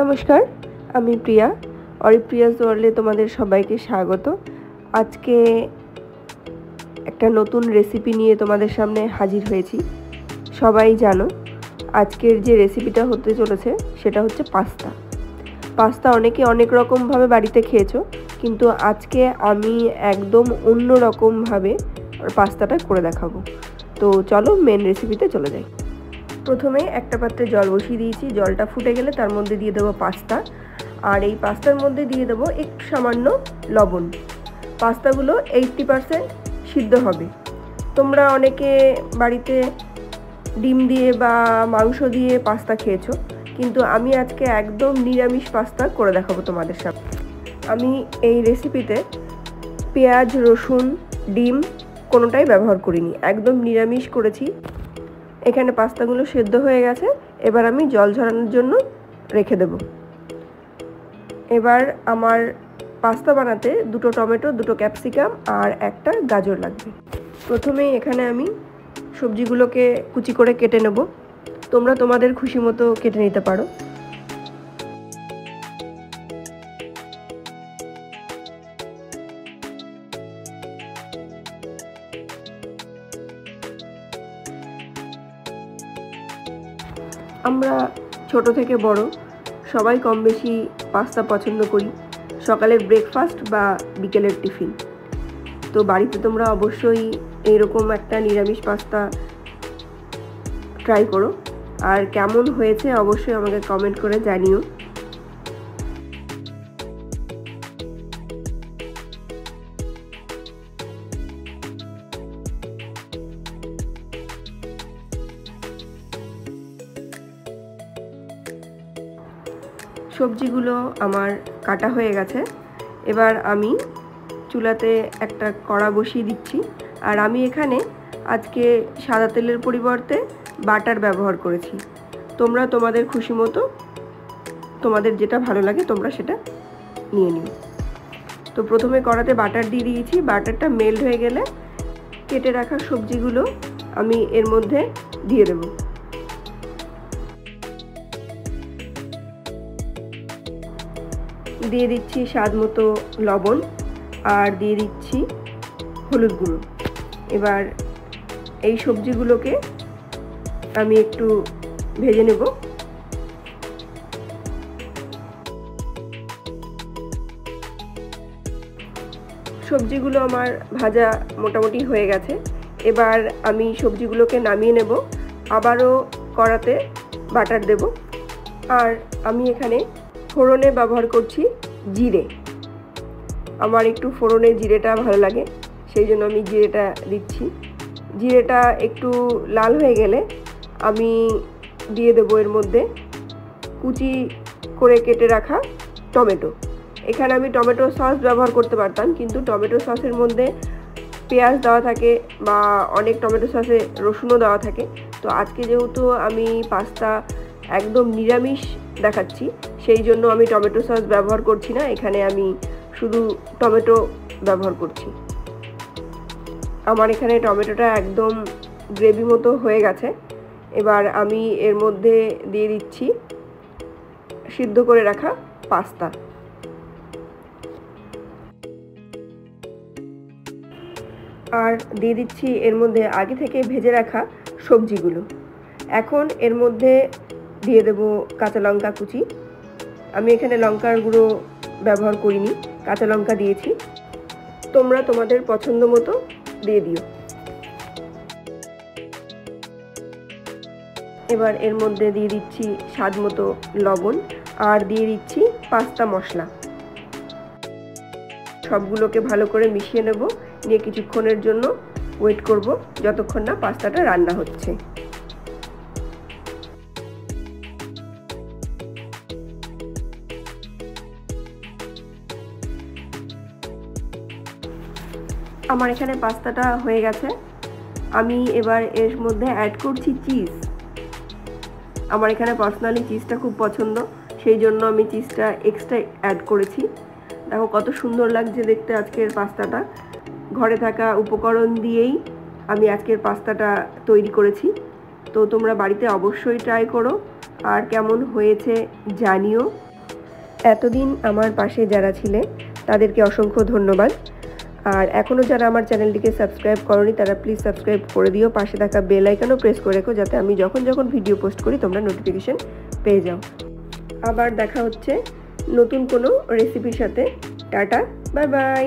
নমস্কার, আমি প্রিয়া। অরিপ্রিয়াস ওয়ার্ল্ডে তোমাদের সবাইকে স্বাগত। আজকে একটা নতুন রেসিপি নিয়ে তোমাদের সামনে হাজির হয়েছি। সবাই জানো আজকের যে রেসিপিটা হতে চলেছে সেটা হচ্ছে পাস্তা। পাস্তা অনেকে অনেক রকমভাবে বাড়িতে খেয়েছো, কিন্তু আজকে আমি একদম অন্য রকমভাবে পাস্তাটা করে দেখাবো। তো চলো মেন রেসিপিতে চলে যাই। প্রথমে একটা পাত্রে জল বসিয়ে দিয়েছি। জলটা ফুটে গেলে তার মধ্যে দিয়ে দেবো পাস্তা, আর এই পাস্তার মধ্যে দিয়ে দেবো একটু সামান্য লবণ। পাস্তাগুলো 80% সিদ্ধ হবে। তোমরা অনেকে বাড়িতে ডিম দিয়ে বা মাংস দিয়ে পাস্তা খেয়েছো, কিন্তু আমি আজকে একদম নিরামিষ পাস্তা করে দেখাবো তোমাদের সামনে। আমি এই রেসিপিতে পেঁয়াজ, রসুন, ডিম কোনোটাই ব্যবহার করিনি, একদম নিরামিষ করেছি। এখানে পাস্তাগুলো সেদ্ধ হয়ে গেছে, এবার আমি জল ঝরানোর জন্য রেখে দেব। এবার আমার পাস্তা বানাতে 2টো টমেটো, 2টো ক্যাপসিকাম আর একটা গাজর লাগবে। প্রথমেই এখানে আমি সবজিগুলোকে কুচি করে কেটে নেব। তোমরা তোমাদের খুশি মতো কেটে নিতে পারো। আমরা ছোট থেকে বড় সবাই কম বেশি পাস্তা পছন্দ করি, সকালের ব্রেকফাস্ট বা বিকেলের টিফিন। তো বাড়িতে তোমরা অবশ্যই এইরকম একটা নিরামিষ পাস্তা ট্রাই করো, আর কেমন হয়েছে অবশ্যই আমাকে কমেন্ট করে জানিও। সবজিগুলো আমার কাটা হয়ে গেছে। এবার আমি চুলাতে একটা কড়া বসিয়ে দিচ্ছি, আর আমি এখানে আজকে সাদা তেলের পরিবর্তে বাটার ব্যবহার করেছি। তোমরা তোমাদের খুশি মতো তোমাদের যেটা ভালো লাগে তোমরা সেটা নিয়ে নিও। তো প্রথমে কড়াতে বাটার দিয়ে দিয়েছি। বাটারটা মেল্ট হয়ে গেলে কেটে রাখা সবজিগুলো আমি এর মধ্যে দিয়ে দেব। দিয়ে দিচ্ছি স্বাদ মতো লবণ, আর দিয়ে দিচ্ছি হলুদ গুঁড়ো। এবার এই সবজিগুলোকে আমি একটু ভেজে নেব। সবজিগুলো আমার ভাজা মোটামুটি হয়ে গেছে। এবার আমি সবজিগুলোকে নামিয়ে নেব, আবারও কড়াতে বাটার দেব। আর আমি এখানে ফোড়নে ব্যবহার করছি জিরে। আমার একটু ফোড়নে জিরেটা ভালো লাগে, সেই জন্য আমি জিরেটা দিচ্ছি। জিরেটা একটু লাল হয়ে গেলে আমি দিয়ে দেবো এর মধ্যে কুচি করে কেটে রাখা টমেটো। এখানে আমি টমেটো সস ব্যবহার করতে পারতাম, কিন্তু টমেটো সসের মধ্যে পেঁয়াজ দেওয়া থাকে বা অনেক টমেটো সসে রসুনও দেওয়া থাকে। তো আজকে যেহেতু আমি পাস্তা একদম নিরামিষ দেখাচ্ছি, সেই জন্য আমি টমেটো সস ব্যবহার করছি না। এখানে আমি শুধু টমেটো ব্যবহার করছি। আমার এখানে টমেটোটা একদম গ্রেভি মতো হয়ে গেছে। এবার আমি এর মধ্যে দিয়ে দিচ্ছি সিদ্ধ করে রাখা পাস্তা। আর দিয়ে দিচ্ছি এর মধ্যে আগে থেকে ভেজে রাখা সবজিগুলো। এখন এর মধ্যে দিয়ে দেব কাঁচা লঙ্কা কুচি। আমি এখানে লঙ্কার গুঁড়ো ব্যবহার করিনি, কাঁচা লঙ্কা দিয়েছি। তোমরা তোমাদের পছন্দ মতো দিয়ে দিও। এবার এর মধ্যে দিয়ে দিচ্ছি স্বাদ মতো লবণ, আর দিয়ে দিচ্ছি পাস্তা মশলা। সবগুলোকে ভালো করে মিশিয়ে নেব, নিয়ে কিছুক্ষণের জন্য ওয়েট করব, যতক্ষণ না পাস্তাটা রান্না হচ্ছে। আমার এখানে পাস্তাটা হয়ে গেছে। আমি এবার এর মধ্যে অ্যাড করছি চিজ। আমার এখানে পার্সোনালি চিজটা খুব পছন্দ, সেই জন্য আমি চিজটা এক্সট্রা অ্যাড করেছি। দেখো কত সুন্দর লাগছে দেখতে আজকের পাস্তাটা। ঘরে থাকা উপকরণ দিয়েই আমি আজকের পাস্তাটা তৈরি করেছি। তো তোমরা বাড়িতে অবশ্যই ট্রাই করো, আর কেমন হয়েছে জানিও। এতদিন আমার পাশে যারা ছিলে তাদেরকে অসংখ্য ধন্যবাদ। আর এখনও যারা আমার চ্যানেলটিকে সাবস্ক্রাইব করোনি তারা প্লিজ সাবস্ক্রাইব করে দিও, পাশে থাকা বেল আইকনও প্রেস করে রেখো যাতে আমি যখন যখন ভিডিও পোস্ট করি তোমরা নোটিফিকেশন পেয়ে যাও। আবার দেখা হচ্ছে নতুন কোনো রেসিপির সাথে। Tata, bye bye.